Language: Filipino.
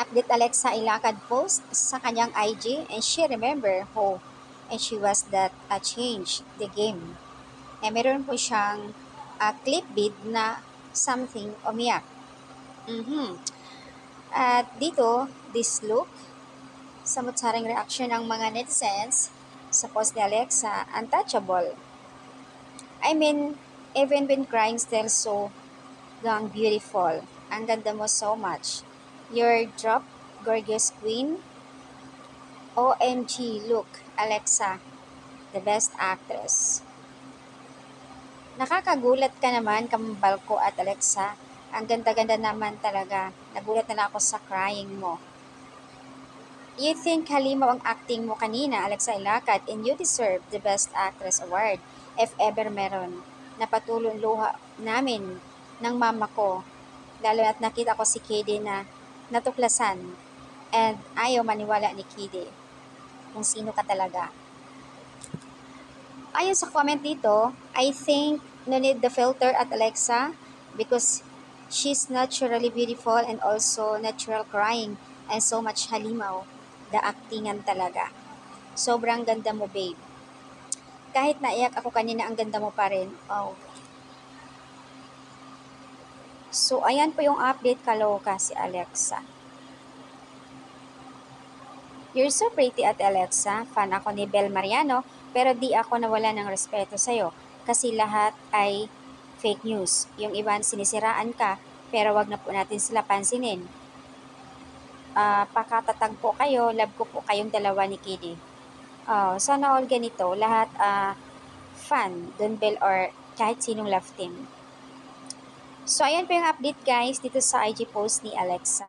Did Alexa ilakad post sa kanyang IG and she remember how and she was that changed the game. Meron po siyang clipbait na something umiyak. Mhm. At dito, this look, samot-saring reaction ng mga netizens sa post ni Alexa, untouchable. I mean, even when crying still so gang beautiful. Ang ganda mo so much. Your drop, gorgeous queen. OMG, look, Alexa, the best actress. Nakakagulat ka naman, kambal ko at Alexa. Ang ganda-ganda naman talaga. Nagulat na lang ako sa crying mo. You think halimaw ang acting mo kanina, Alexa Ilacad, and you deserve the Best Actress Award if ever meron. Napatulong luha namin ng mama ko, lalo at nakita ko si Kide na natuklasan and ayaw maniwala ni Kide kung sino ka talaga. Ayon sa comment dito, I think no need the filter at Alexa because she's naturally beautiful and also natural crying and so much halimaw. The actingan talaga. Sobrang ganda mo, babe. Kahit naiyak ako kanina, ang ganda mo pa rin. Oh. So, ayan po yung update, kaloka si Alexa. You're so pretty at Alexa. Fan ako ni Bel Mariano, pero di ako nawala ng respeto sa'yo kasi lahat ay fake news. Yung iba sinisiraan ka, pero wag na po natin sila pansinin. Pakatatag po kayo, love ko po kayong dalawa ni Kiddy. Sana all ganito, lahat fan, Don Bell or kahit sinong love team. So, ayan po yung update guys dito sa IG post ni Alexa.